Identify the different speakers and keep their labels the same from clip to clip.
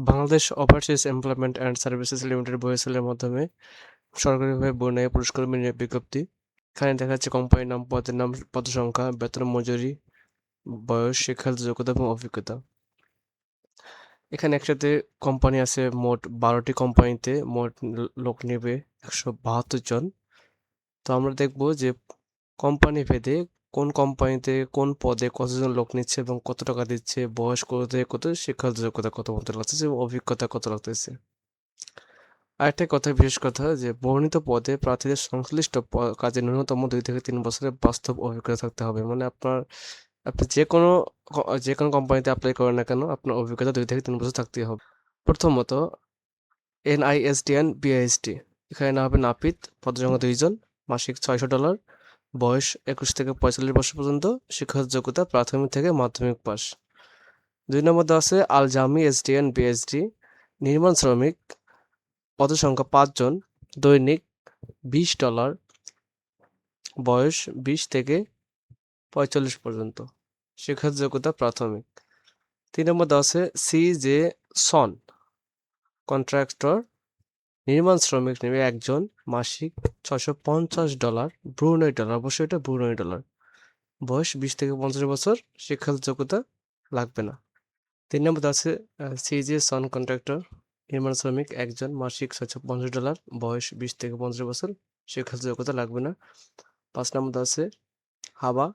Speaker 1: Bangladesh overseas employment and services limited বহিঃস্থলের মাধ্যমে সরকারিভাবে বর্ণিত পুরস্কর্মী নিয়োগ বিজ্ঞপ্তি। এখানে দেখা যাচ্ছে কোম্পানির নাম, পদের নাম, পদসংখ্যা, বেতন, মজুরি, বয়স, শিক্ষাগত যোগ্যতা এবং অভিজ্ঞতা। এখানে একসাথে কোম্পানি আছে মোট 12টি। কোম্পানিতে মোট লোক নেবে 172 জন। তো আমরা দেখব যে কোম্পানি ভেদে কোন কোম্পানিতে কোন পদে কতজন লোক নিচ্ছে এবং কত টাকা দিচ্ছে, বয়স কত থেকে কত, শিক্ষাগত যোগ্যতা কত মতো লাগতেছে এবং অভিজ্ঞতা কত লাগতেছে। আরেকটা কথা, বিশেষ কথা, যে বর্ণিত পদে প্রার্থীদের সংশ্লিষ্ট কাজে ন্যূনতম 2 থেকে 3 বছরের বাস্তব অভিজ্ঞতা থাকতে হবে। মানে আপনি যে কোনো কোম্পানিতে অ্যাপ্লাই করেন না কেন, আপনার অভিজ্ঞতা 2 থেকে 3 বছর থাকতেই হবে। প্রথমত NISTN BIST, এখানে না হবে নাপিত, পদসংখ্যা 2 জন, মাসিক $600, বয়স 21 থেকে 45 বছর পর্যন্ত, শিক্ষাগত যোগ্যতা প্রাথমিক থেকে মাধ্যমিক পাস। 2 নম্বর আছে আল জামি SDN BSD, নির্মাণ শ্রমিক, পদসংখ্যা 5 জন, দৈনিক $20, বয়স 20 থেকে 45 পর্যন্ত, শিক্ষাগত যোগ্যতা প্রাথমিক। 3 নম্বর আছে CJ সন কন্ট্রাক্টর, নির্মাণ শ্রমিক নেবে 1 জন, মাসিক $650, ব্রুনেই ডলার, অবশ্যই এটা ব্রুনেই ডলার, বয়স 20 থেকে 50 বছর, শিক্ষাগত যোগ্যতা লাগবে না। 3 নম্বর আছে CJ সন কন্ট্রাক্টর, নির্মাণ শ্রমিক 1 জন, মাসিক $650, বয়স 20 থেকে 50 বছর, শিক্ষাগত যোগ্যতা লাগবে না। 5 নম্বর আছে হাবা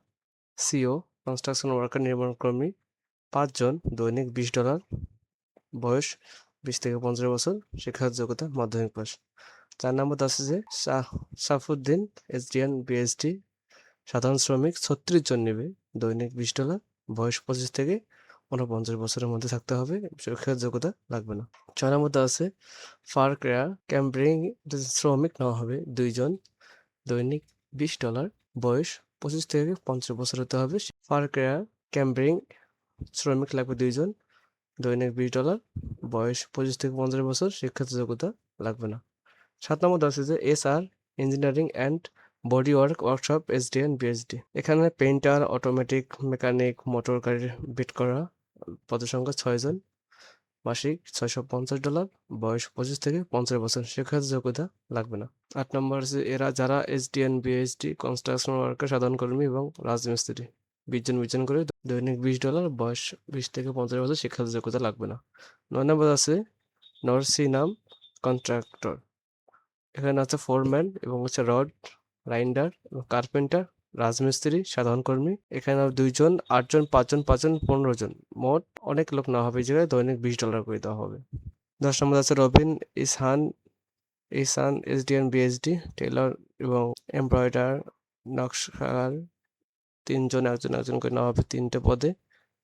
Speaker 1: CO কনস্ট্রাকশন ওয়ার্কার, নির্মাণ কর্মী 5 জন, দৈনিক $20, বয়স 20 থেকে 50 বছর, শিক্ষাগত যোগ্যতা মাধ্যমিক পাস। 4 নম্বর আছে যে সাফুদ্দিন SDN BSD, সাধারণ শ্রমিক 36 জন নেবে, দৈনিক $20, বয়স 25 থেকে 49 বছরের মধ্যে থাকতে হবে, শিক্ষাগত যোগ্যতা লাগবে না। 6 নম্বর আছে ফার কেয়ার ক্যাম্ব্রিং, শ্রমিক নেওয়া হবে 2 জন, দৈনিক $20, বয়স 25 থেকে 50 বছর হতে হবে। ফার কেয়ার ক্যাম্ব্রিং শ্রমিক লাগবে 2 জন, দৈনিক $20, বয়স 25 থেকে 50 বছর, শিক্ষাগত যোগ্যতা লাগবে না। 7 নম্বর আছে যে SR engineering and body workshop SDN BSD, এখানে পেইন্টার, অটোমেটিক মেকানিক, মোটর গাড়ির বিট করা, পদসংখ্যা 6 জন, মাসিক $650, বয়স 25 থেকে 50 বছর, শিক্ষাগত যোগ্যতা লাগবে না। 8 নম্বর আছে যারা SDN BSD কনস্ট্রাকশন ওয়ার্কার, সাধারণ কর্মী এবং রাজমিস্ত্রি 20 জন করে, দৈনিক $20, বয়স 20 থেকে 50 বছর, শিক্ষাগত যোগ্যতা লাগবে না। 9 নম্বর আছে নরসিনাম কন্ট্রাক্টর, এখানে আছে ফোরম্যান এবং হচ্ছে রড রাইন্ডার এবং কার্পেন্টার, রাজমিস্ত্রি, সাধারণ কর্মী। এখানে 2 জন, 8 জন, 5 জন, 5 জন, 15 জন, মোট অনেক লোক নেওয়া হবে। এই জায়গায় দৈনিক $20 করে দেওয়া হবে। 10 নম্বর আছে Robin Ishan SDN BSD, Taylor এবং এমব্রয়ডার, নকশাকার 3 জন, একজন করে নেওয়া হবে 3টে পদে,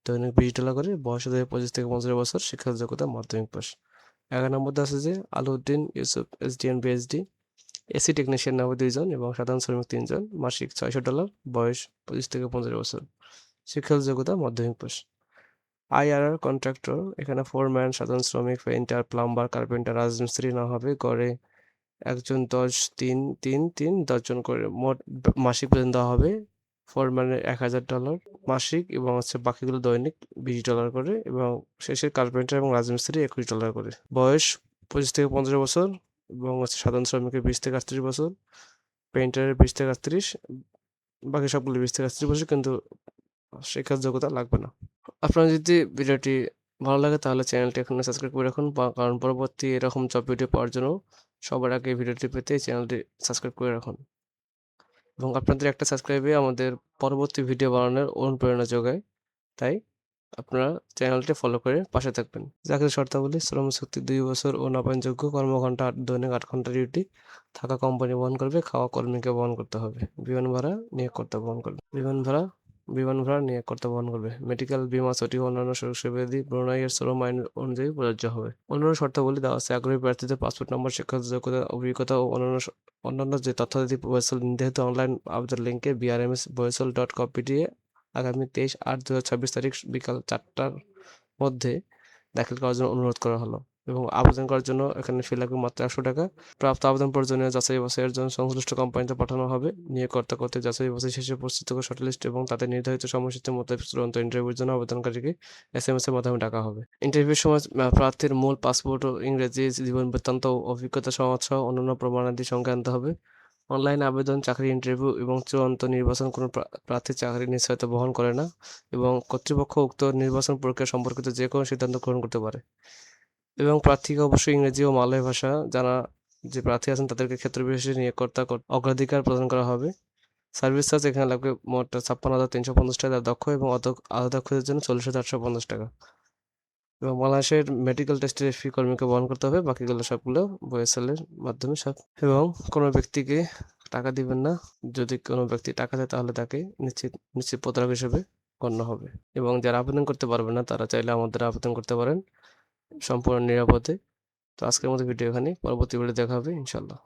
Speaker 1: দৈনিক $20 করে, বয়স হবে 25 থেকে 50 বছর, শিক্ষাগত যোগ্যতা মাধ্যমিক পাস। 11 নম্বর আছে যে Alauddin Yusuf SDN BSD, AC technician নেওয়া হবে 2 জন এবং সাধারণ শ্রমিক 3 জন, মাসিক $600, বয়স 25 থেকে 50 বছর, শিক্ষাগত যোগ্যতা মাধ্যমিক পাস। IRR কন্ট্রাক্টর, এখানে ফোরম্যান, সাধারণ শ্রমিক, পেইন্টার, প্লাম্বার, কার্পেন্টার, রাজমিস্ত্রি নেওয়া হবে, গড়ে 1 জন 10, 3, 3, 3, 10 জন করে, মোট মাসিক বেতন দেওয়া হবে ফোরম্যানের $1000 মাসিক এবং হচ্ছে বাকিগুলো দৈনিক $20 করে, এবং শেষের কার্পেন্টার এবং রাজমিস্ত্রি $21 করে, বয়স 25 থেকে 50 বছর এবং হচ্ছে সাধারণ শ্রমিকের 20 থেকে 38 বছর, পেইন্টারের 20 থেকে 38, বাকি সবগুলো 20 থেকে 38 বছর, কিন্তু শিক্ষার যোগ্যতা লাগবে না। আপনার যদি ভিডিওটি ভালো লাগে তাহলে চ্যানেলটি এখনো সাবস্ক্রাইব করে রাখুন, কারণ পরবর্তী এরকম জব ভিডিও পাওয়ার জন্য সবার আগে ভিডিওটি পেতে চ্যানেলটি সাবস্ক্রাইব করে রাখুন, এবং আপনাদের একটা সাবস্ক্রাইবে আমাদের পরবর্তী ভিডিও বানানোর অনুপ্রেরণা যোগায়। তাই আপনারা চ্যানেলটি ফলো করে পাশে থাকবেন। চাকরির শর্তাবলী: শ্রম চুক্তি 2 বছর ও নবায়নযোগ্য, কর্মঘণ্টা দৈনিক 8 ঘন্টা ডিউটি, থাকা কোম্পানি বহন করবে, খাওয়া কর্মীকে বহন করতে হবে, বিমান ভাড়া নিয়োগকর্তা বহন করবে, বহন করবে, মেডিকেল, বীমা, ছুটি ও অন্যান্য সুযোগ সুবিধাদি ব্রুনাইয়ের শ্রম আইন অনুযায়ী প্রযোজ্য হবে। অন্যান্য শর্তাবলী দেওয়া আছে: আগ্রহী প্রার্থীদের পাসপোর্ট নম্বর, শিক্ষাগত যোগ্যতা, অভিজ্ঞতা ও অন্যান্য যে তথ্যাদি বয়সল নির্ধারিত অনলাইন আবেদন লিঙ্কে brmsboysol.com/pta আগামী 23/8/2026 তারিখ বিকাল 4টার মধ্যে দাখিল করার জন্য অনুরোধ করা হলো। এবং আবেদন করার জন্য এখানে ফি লাগবে মাত্র 100 টাকা। প্রাপ্ত আবেদন প্রয়োজনীয় যাচাই বাছাইয়ের জন্য সংশ্লিষ্ট কোম্পানিতে পাঠানো হবে। নিয়োগকর্তা কর্তৃক যাচাই বাছাই শেষে প্রস্তুত করা শর্টলিস্ট এবং তাদের নির্ধারিত সময়সূচি মোতাবেক চূড়ান্ত ইন্টারভিউর জন্য আবেদনকারীকে এসএমএস এর মাধ্যমে ডাকা হবে। ইন্টারভিউর সময় প্রার্থীর মূল পাসপোর্ট ও ইংরেজি জীবন বৃত্তান্ত ও অভিজ্ঞতা সনদ সহ অন্যান্য প্রমাণাদি সঙ্গে আনতে হবে। অনলাইন আবেদন, চাকরি ইন্টারভিউ এবং চূড়ান্ত নির্বাচন কোনো প্রার্থীর চাকরির নিশ্চয়তা বহন করে না এবং কর্তৃপক্ষ উক্ত নির্বাচন প্রক্রিয়া সম্পর্কিত যে কোনো সিদ্ধান্ত গ্রহণ করতে পারে। এবং প্রার্থীকে অবশ্যই ইংরেজি ও মালয় ভাষা জানা যে প্রার্থী আছেন তাদেরকে ক্ষেত্র বিশেষে নিয়োগকর্তা অগ্রাধিকার প্রদান করা হবে। সার্ভিস চার্জ এখানে লাগবে মোট ৫৬,৩৫০ টাকা দক্ষ এবং অদক্ষদের জন্য ৪০,৮৫০ টাকা। এবং বাংলাদেশের মেডিকেল টেস্টের ফি কর্মীকে বহন করতে হবে, বাকিগুলো সবগুলো VSL এর মাধ্যমে সব। এবং কোনো ব্যক্তিকে টাকা দিবেন না। যদি কোনো ব্যক্তি টাকা দেয় তাহলে তাকে নিশ্চিত প্রতারক হিসেবে গণ্য হবে। এবং যারা আবেদন করতে পারবে না তারা চাইলে আমাদের আবেদন করতে পারেন সম্পূর্ণ নিরাপদে। তো আজকের মতো ভিডিও এখানেই, পরবর্তী ভিডিও দেখা হবে ইনশাল্লাহ।